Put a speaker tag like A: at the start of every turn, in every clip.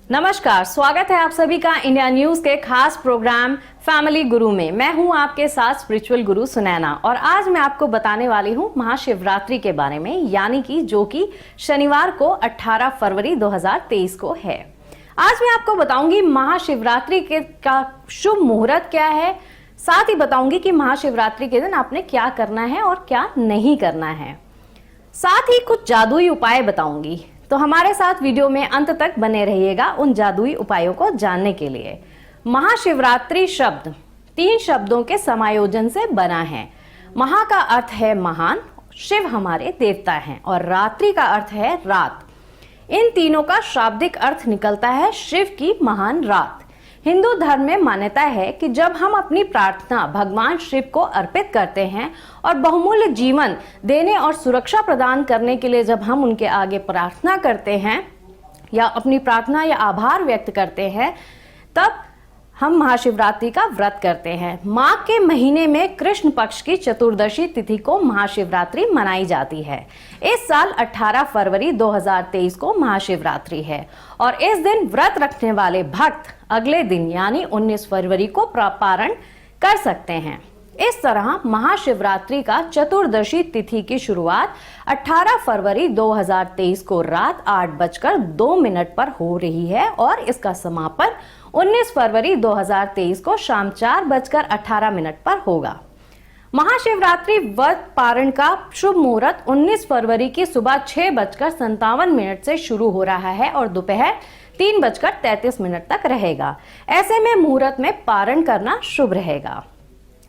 A: नमस्कार, स्वागत है आप सभी का इंडिया न्यूज के खास प्रोग्राम फैमिली गुरु में। मैं हूं आपके साथ स्पिरिचुअल गुरु सुनैना और आज मैं आपको बताने वाली हूं महाशिवरात्रि के बारे में, यानी कि जो कि शनिवार को 18 फरवरी 2023 को है। आज मैं आपको बताऊंगी महाशिवरात्रि का शुभ मुहूर्त क्या है, साथ ही बताऊंगी कि महाशिवरात्रि के दिन आपने क्या करना है और क्या नहीं करना है। साथ ही कुछ जादुई उपाय बताऊंगी, तो हमारे साथ वीडियो में अंत तक बने रहिएगा उन जादुई उपायों को जानने के लिए। महाशिवरात्रि शब्द 3 शब्दों के समायोजन से बना है। महा का अर्थ है महान, शिव हमारे देवता हैं, और रात्रि का अर्थ है रात। इन तीनों का शाब्दिक अर्थ निकलता है शिव की महान रात। हिंदू धर्म में मान्यता है कि जब हम अपनी प्रार्थना भगवान शिव को अर्पित करते हैं और बहुमूल्य जीवन देने और सुरक्षा प्रदान करने के लिए जब हम उनके आगे प्रार्थना करते हैं या अपनी प्रार्थना या आभार व्यक्त करते हैं, तब हम महाशिवरात्रि का व्रत करते हैं। माघ के महीने में कृष्ण पक्ष की चतुर्दशी तिथि को महाशिवरात्रि मनाई जाती है। इस साल 18 फरवरी 2023 को महाशिवरात्रि है और इस दिन व्रत रखने वाले भक्त अगले दिन यानी 19 फरवरी को पारण कर सकते हैं। इस तरह महाशिवरात्रि का चतुर्दशी तिथि की शुरुआत 18 फरवरी 2023 को रात 8:02 पर हो रही है और इसका समापन 19 फरवरी 2023 को शाम 4:18 पर होगा। महाशिवरात्रि व्रत पारण का शुभ मुहूर्त 19 फरवरी की सुबह 6:57 से शुरू हो रहा है और दोपहर 3:33 तक रहेगा। ऐसे में मुहूर्त में पारण करना शुभ रहेगा।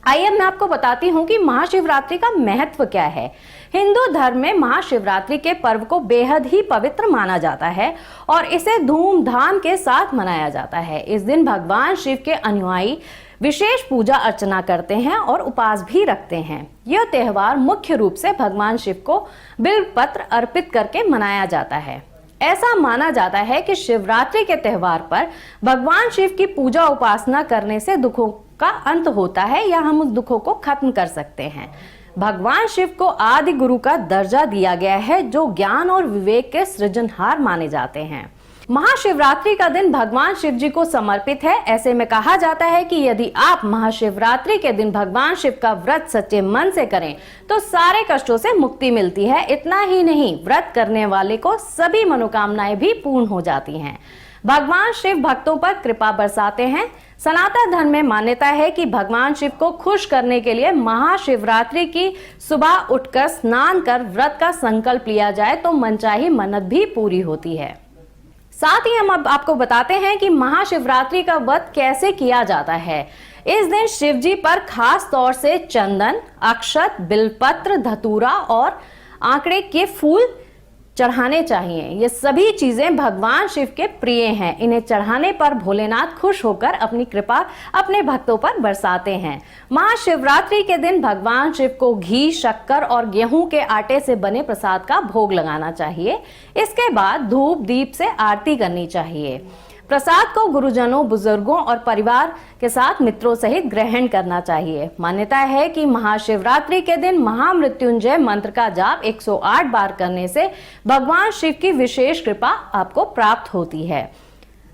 A: आइए मैं आपको बताती हूँ कि महाशिवरात्रि का महत्व क्या है। हिंदू धर्म में महाशिवरात्रि के पर्व को बेहद ही पवित्र माना जाता है और इसे धूमधाम के साथ मनाया जाता है। इस दिन भगवान शिव के अनुयायी विशेष पूजा अर्चना करते हैं और उपवास भी रखते हैं। यह त्योहार मुख्य रूप से भगवान शिव को बिल्वपत्र अर्पित करके मनाया जाता है। ऐसा माना जाता है कि शिवरात्रि के त्योहार पर भगवान शिव की पूजा उपासना करने से दुखों का अंत होता है या हम उस दुखों को खत्म कर सकते हैं। भगवान शिव को आदि गुरु का दर्जा दिया गया है, जो ज्ञान और विवेक के सृजनहार माने जाते हैं। महाशिवरात्रि का दिन भगवान शिव जी को समर्पित है। ऐसे में कहा जाता है कि यदि आप महाशिवरात्रि के दिन भगवान शिव का व्रत सच्चे मन से करें तो सारे कष्टों से मुक्ति मिलती है। इतना ही नहीं, व्रत करने वाले को सभी मनोकामनाएं भी पूर्ण हो जाती हैं। भगवान शिव भक्तों पर कृपा बरसाते हैं। सनातन धर्म में मान्यता है कि भगवान शिव को खुश करने के लिए महाशिवरात्रि की सुबह उठकर स्नान कर व्रत का संकल्प लिया जाए तो मनचाही मन्नत भी पूरी होती है। साथ ही हम अब आपको बताते हैं कि महाशिवरात्रि का व्रत कैसे किया जाता है। इस दिन शिव जी पर खास तौर से चंदन, अक्षत, बिल्वपत्र, धतूरा और आंकड़े के फूल चढ़ाने चाहिए। ये सभी चीजें भगवान शिव के प्रिय हैं। इन्हें चढ़ाने पर भोलेनाथ खुश होकर अपनी कृपा अपने भक्तों पर बरसाते हैं। महाशिवरात्रि के दिन भगवान शिव को घी, शक्कर और गेहूं के आटे से बने प्रसाद का भोग लगाना चाहिए। इसके बाद धूप दीप से आरती करनी चाहिए। प्रसाद को गुरुजनों, बुजुर्गों और परिवार के साथ मित्रों सहित ग्रहण करना चाहिए। मान्यता है कि महाशिवरात्रि के दिन महामृत्युंजय मंत्र का जाप 108 बार करने से भगवान शिव की विशेष कृपा आपको प्राप्त होती है।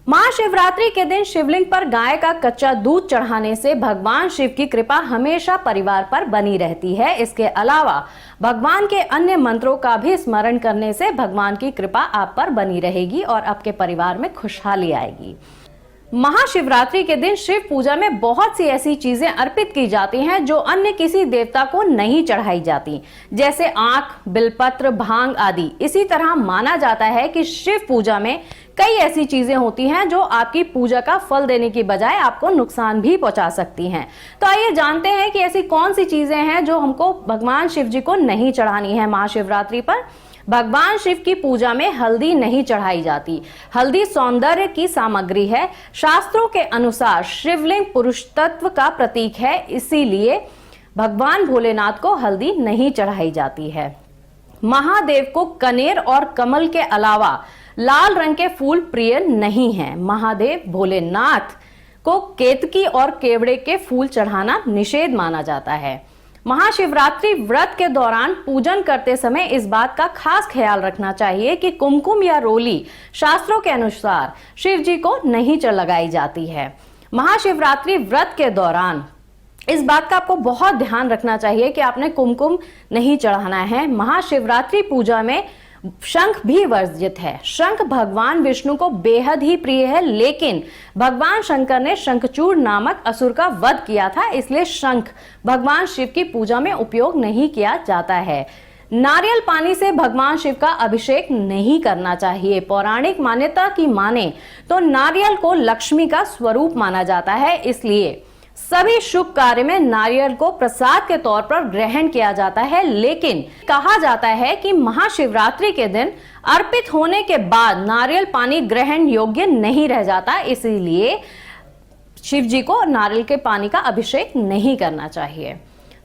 A: महाशिवरात्रि के दिन शिवलिंग पर गाय का कच्चा दूध चढ़ाने से भगवान शिव की कृपा हमेशा परिवार पर बनी रहती है। इसके अलावा भगवान के अन्य मंत्रों का भी स्मरण करने से भगवान की कृपा आप पर बनी रहेगी और आपके परिवार में खुशहाली आएगी। महाशिवरात्रि के दिन शिव पूजा में बहुत सी ऐसी चीजें अर्पित की जाती हैं जो अन्य किसी देवता को नहीं चढ़ाई जाती, जैसे आंख, बिल्वपत्र, भांग आदि। इसी तरह माना जाता है कि शिव पूजा में कई ऐसी चीजें होती हैं जो आपकी पूजा का फल देने की बजाय आपको नुकसान भी पहुंचा सकती हैं। तो आइए जानते हैं कि ऐसी कौन सी चीजें हैं जो हमको भगवान शिव जी को नहीं चढ़ानी है। महाशिवरात्रि पर भगवान शिव की पूजा में हल्दी नहीं चढ़ाई जाती। हल्दी सौंदर्य की सामग्री है। शास्त्रों के अनुसार शिवलिंग पुरुष तत्व का प्रतीक है, इसीलिए भगवान भोलेनाथ को हल्दी नहीं चढ़ाई जाती है। महादेव को कनेर और कमल के अलावा लाल रंग के फूल प्रिय नहीं हैं। महादेव भोलेनाथ को केतकी और केवड़े के फूल चढ़ाना निषेध माना जाता है। महाशिवरात्रि व्रत के दौरान पूजन करते समय इस बात का खास ख्याल रखना चाहिए कि कुमकुम या रोली शास्त्रों के अनुसार शिव जी को नहीं लगाई जाती है। महाशिवरात्रि व्रत के दौरान इस बात का आपको बहुत ध्यान रखना चाहिए कि आपने कुमकुम नहीं चढ़ाना है। महाशिवरात्रि पूजा में शंख भी वर्जित है। शंख भगवान विष्णु को बेहद ही प्रिय है, लेकिन भगवान शंकर ने शंखचूड़ नामक असुर का वध किया था, इसलिए शंख भगवान शिव की पूजा में उपयोग नहीं किया जाता है। नारियल पानी से भगवान शिव का अभिषेक नहीं करना चाहिए। पौराणिक मान्यता की माने तो नारियल को लक्ष्मी का स्वरूप माना जाता है, इसलिए सभी शुभ कार्य में नारियल को प्रसाद के तौर पर ग्रहण किया जाता है। लेकिन कहा जाता है कि महाशिवरात्रि के दिन अर्पित होने के बाद नारियल पानी ग्रहण योग्य नहीं रह जाता, इसीलिए शिव जी को नारियल के पानी का अभिषेक नहीं करना चाहिए।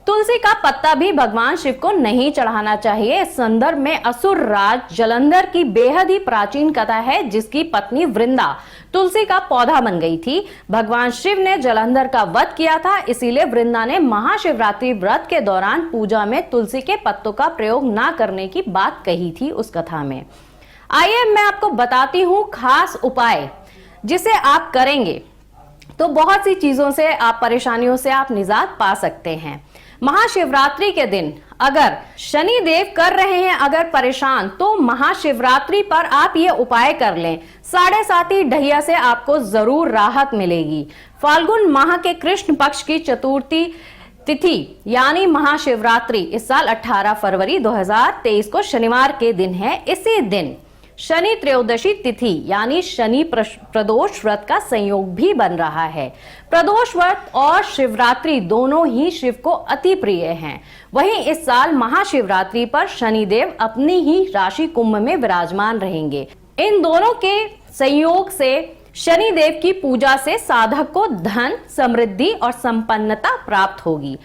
A: तुलसी का पत्ता भी भगवान शिव को नहीं चढ़ाना चाहिए। इस संदर्भ में असुर राज जलंधर की बेहद ही प्राचीन कथा है, जिसकी पत्नी वृंदा तुलसी का पौधा बन गई थी। भगवान शिव ने जलंधर का वध किया था, इसीलिए वृंदा ने महाशिवरात्रि व्रत के दौरान पूजा में तुलसी के पत्तों का प्रयोग ना करने की बात कही थी उस कथा में। आइए मैं आपको बताती हूँ खास उपाय जिसे आप करेंगे तो बहुत सी चीजों से आप परेशानियों से आप निजात पा सकते हैं। महाशिवरात्रि के दिन अगर शनि देव कर रहे हैं अगर परेशान, तो महाशिवरात्रि पर आप ये उपाय कर लें। 7.5 ढैया से आपको जरूर राहत मिलेगी। फाल्गुन माह के कृष्ण पक्ष की चतुर्थी तिथि यानी महाशिवरात्रि इस साल 18 फरवरी 2023 को शनिवार के दिन है। इसी दिन शनि त्रयोदशी तिथि यानी शनि प्रदोष व्रत का संयोग भी बन रहा है। प्रदोष व्रत और शिवरात्रि दोनों ही शिव को अति प्रिय हैं। वहीं इस साल महाशिवरात्रि पर शनिदेव अपनी ही राशि कुंभ में विराजमान रहेंगे। इन दोनों के संयोग से शनिदेव की पूजा से साधक को धन, समृद्धि और संपन्नता प्राप्त होगी।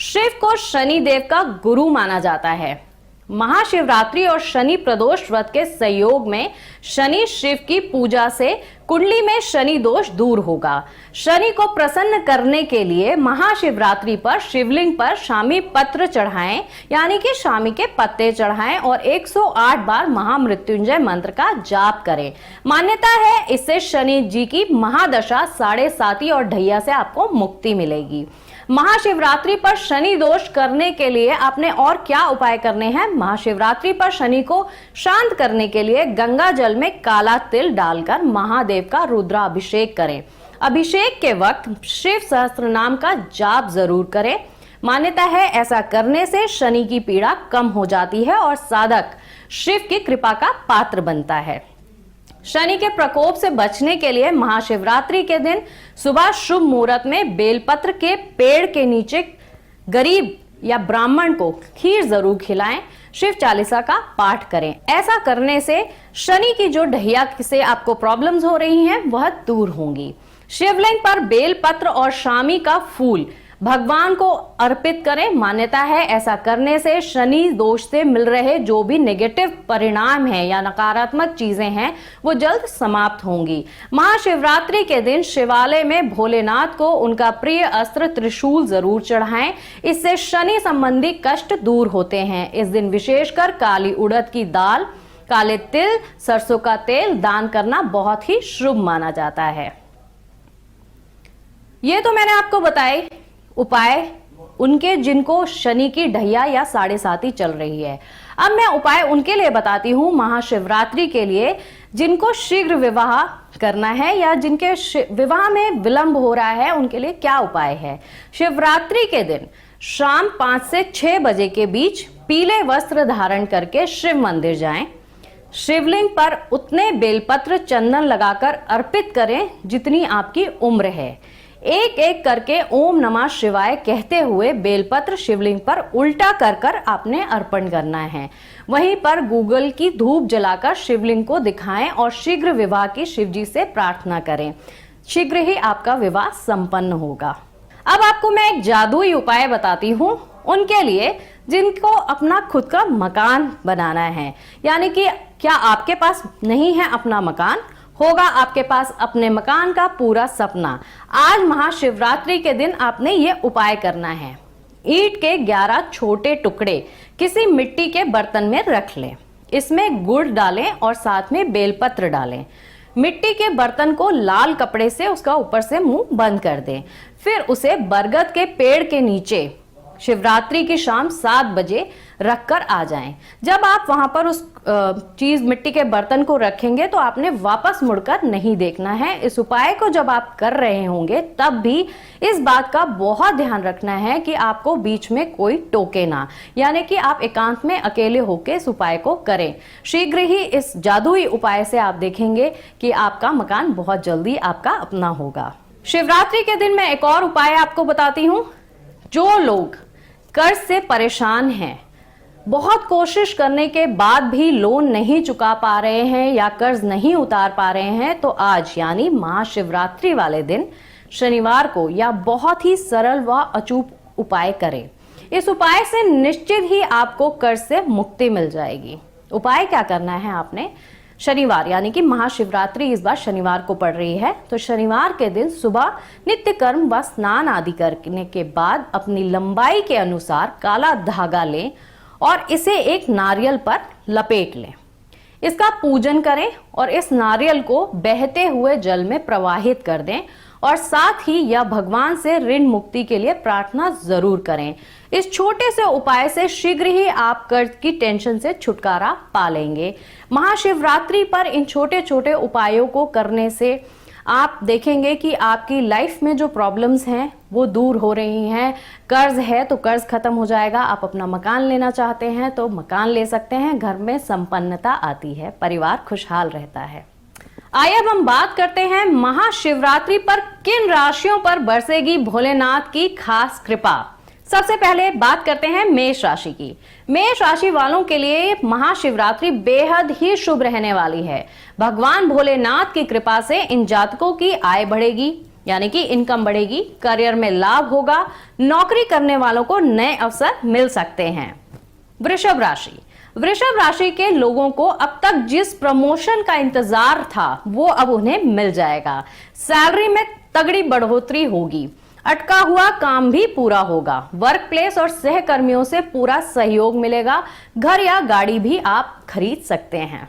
A: शिव को शनिदेव का गुरु माना जाता है। महाशिवरात्रि और शनि प्रदोष व्रत के संयोग में शनि शिव की पूजा से कुंडली में शनि दोष दूर होगा। शनि को प्रसन्न करने के लिए महाशिवरात्रि पर शिवलिंग पर शामी पत्र चढ़ाएं, यानी कि शामी के पत्ते चढ़ाएं और 108 बार महामृत्युंजय मंत्र का जाप करें। मान्यता है इससे शनि जी की महादशा 7.5 और ढैया से आपको मुक्ति मिलेगी। महाशिवरात्रि पर शनि दोष करने के लिए आपने और क्या उपाय करने हैं? महाशिवरात्रि पर शनि को शांत करने के लिए गंगा जल में काला तिल डालकर महादेव का रुद्राभिषेक करें। अभिषेक के वक्त शिव सहस्त्र नाम का जाप जरूर करें। मान्यता है ऐसा करने से शनि की पीड़ा कम हो जाती है और साधक शिव की कृपा का पात्र बनता है। शनि के प्रकोप से बचने के लिए महाशिवरात्रि के दिन सुबह शुभ मुहूर्त में बेलपत्र के पेड़ के नीचे गरीब या ब्राह्मण को खीर जरूर खिलाएं। शिव चालीसा का पाठ करें। ऐसा करने से शनि की जो ढैया से आपको प्रॉब्लम्स हो रही हैं वह दूर होंगी। शिवलिंग पर बेलपत्र और शामी का फूल भगवान को अर्पित करें। मान्यता है ऐसा करने से शनि दोष से मिल रहे जो भी नेगेटिव परिणाम हैं या नकारात्मक चीजें हैं वो जल्द समाप्त होंगी। महाशिवरात्रि के दिन शिवालय में भोलेनाथ को उनका प्रिय अस्त्र त्रिशूल जरूर चढ़ाएं। इससे शनि संबंधी कष्ट दूर होते हैं। इस दिन विशेषकर काली उड़द की दाल, काले तिल, सरसों का तेल दान करना बहुत ही शुभ माना जाता है। ये तो मैंने आपको बताए उपाय उनके जिनको शनि की ढैया या 7.5 चल रही है। अब मैं उपाय उनके लिए बताती हूँ महाशिवरात्रि के लिए जिनको शीघ्र विवाह करना है या जिनके विवाह में विलंब हो रहा है, उनके लिए क्या उपाय है। शिवरात्रि के दिन शाम 5 से 6 बजे के बीच पीले वस्त्र धारण करके शिव मंदिर जाएं। शिवलिंग पर उतने बेलपत्र चंदन लगाकर अर्पित करें जितनी आपकी उम्र है। एक एक करके ओम नमः शिवाय कहते हुए बेलपत्र शिवलिंग पर उल्टा कर कर आपने अर्पण करना है। वहीं पर गूगल की धूप जलाकर शिवलिंग को दिखाएं और शीघ्र विवाह की शिवजी से प्रार्थना करें। शीघ्र ही आपका विवाह संपन्न होगा। अब आपको मैं एक जादुई उपाय बताती हूँ उनके लिए जिनको अपना खुद का मकान बनाना है। यानी कि क्या आपके पास नहीं है अपना मकान, होगा आपके पास अपने मकान का पूरा सपना। आज महाशिवरात्रि के दिन आपने ये उपाय करना है। ईंट के 11 छोटे टुकड़े किसी मिट्टी के बर्तन में रख लें। इसमें गुड़ डालें और साथ में बेलपत्र डालें। मिट्टी के बर्तन को लाल कपड़े से उसका ऊपर से मुंह बंद कर दें। फिर उसे बरगद के पेड़ के नीचे शिवरात्रि की शाम 7 बजे रखकर आ जाएं। जब आप वहां पर उस चीज मिट्टी के बर्तन को रखेंगे तो आपने वापस मुड़कर नहीं देखना है। इस उपाय को जब आप कर रहे होंगे तब भी इस बात का बहुत ध्यान रखना है कि आपको बीच में कोई टोके ना, यानी कि आप एकांत में अकेले होकर इस उपाय को करें। शीघ्र ही इस जादुई उपाय से आप देखेंगे कि आपका मकान बहुत जल्दी आपका अपना होगा। शिवरात्रि के दिन मैं एक और उपाय आपको बताती हूँ। जो लोग कर्ज से परेशान हैं, बहुत कोशिश करने के बाद भी लोन नहीं चुका पा रहे हैं या कर्ज नहीं उतार पा रहे हैं, तो आज यानी महाशिवरात्रि वाले दिन शनिवार को या बहुत ही सरल व अचूक उपाय करें। इस उपाय से निश्चित ही आपको कर्ज से मुक्ति मिल जाएगी। उपाय क्या करना है आपने? शनिवार यानी कि महाशिवरात्रि इस बार शनिवार को पड़ रही है, तो शनिवार के दिन सुबह नित्य कर्म व स्नान आदि करने के बाद अपनी लंबाई के अनुसार काला धागा लें और इसे एक नारियल पर लपेट लें। इसका पूजन करें और इस नारियल को बहते हुए जल में प्रवाहित कर दें और साथ ही यह भगवान से ऋण मुक्ति के लिए प्रार्थना जरूर करें। इस छोटे से उपाय से शीघ्र ही आप कर्ज की टेंशन से छुटकारा पा लेंगे। महाशिवरात्रि पर इन छोटे छोटे उपायों को करने से आप देखेंगे कि आपकी लाइफ में जो प्रॉब्लम्स हैं वो दूर हो रही हैं। कर्ज है तो कर्ज खत्म हो जाएगा। आप अपना मकान लेना चाहते हैं तो मकान ले सकते हैं। घर में संपन्नता आती है, परिवार खुशहाल रहता है। आइए अब हम बात करते हैं महाशिवरात्रि पर किन राशियों पर बरसेगी भोलेनाथ की खास कृपा। सबसे पहले बात करते हैं मेष राशि की। मेष राशि वालों के लिए महाशिवरात्रि बेहद ही शुभ रहने वाली है। भगवान भोलेनाथ की कृपा से इन जातकों की आय बढ़ेगी, यानी कि इनकम बढ़ेगी, करियर में लाभ होगा, नौकरी करने वालों को नए अवसर मिल सकते हैं। वृषभ राशि। वृषभ राशि के लोगों को अब तक जिस प्रमोशन का इंतजार था वो अब उन्हें मिल जाएगा। सैलरी में तगड़ी बढ़ोतरी होगी। अटका हुआ काम भी पूरा होगा। वर्क प्लेस और सहकर्मियों से पूरा सहयोग मिलेगा। घर या गाड़ी भी आप खरीद सकते हैं।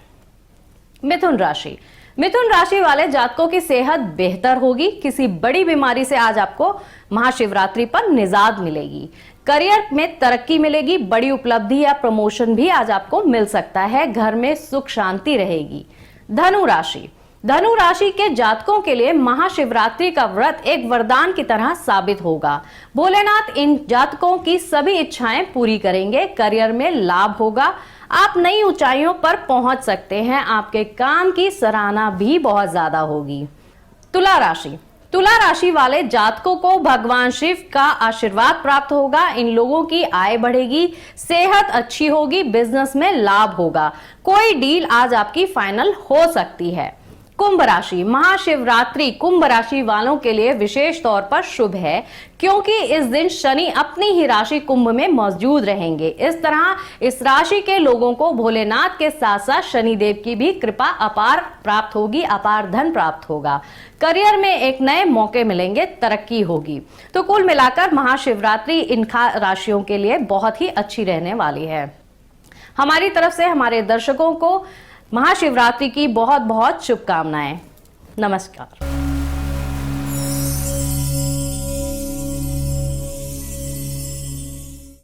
A: मिथुन राशि। मिथुन राशि वाले जातकों की सेहत बेहतर होगी। किसी बड़ी बीमारी से आज आपको महाशिवरात्रि पर निजात मिलेगी। करियर में तरक्की मिलेगी। बड़ी उपलब्धि या प्रमोशन भी आज आपको मिल सकता है। घर में सुख शांति रहेगी। धनु राशि। धनु राशि के जातकों के लिए महाशिवरात्रि का व्रत एक वरदान की तरह साबित होगा। भोलेनाथ इन जातकों की सभी इच्छाएं पूरी करेंगे। करियर में लाभ होगा। आप नई ऊंचाइयों पर पहुंच सकते हैं। आपके काम की सराहना भी बहुत ज्यादा होगी। तुला राशि। तुला राशि वाले जातकों को भगवान शिव का आशीर्वाद प्राप्त होगा। इन लोगों की आय बढ़ेगी, सेहत अच्छी होगी, बिजनेस में लाभ होगा। कोई डील आज आपकी फाइनल हो सकती है। कुंभ राशि। महाशिवरात्रि कुंभ राशि वालों के लिए विशेष तौर पर शुभ है, क्योंकि इस दिन शनि अपनी ही राशि कुंभ में मौजूद रहेंगे। इस तरह इस राशि के लोगों को भोलेनाथ के साथ साथ शनिदेव की भी कृपा अपार प्राप्त होगी, अपार धन प्राप्त होगा। करियर में एक नए मौके मिलेंगे, तरक्की होगी। तो कुल मिलाकर महाशिवरात्रि इन राशियों के लिए बहुत ही अच्छी रहने वाली है। हमारी तरफ से हमारे दर्शकों को महाशिवरात्रि की बहुत बहुत शुभकामनाएं। नमस्कार।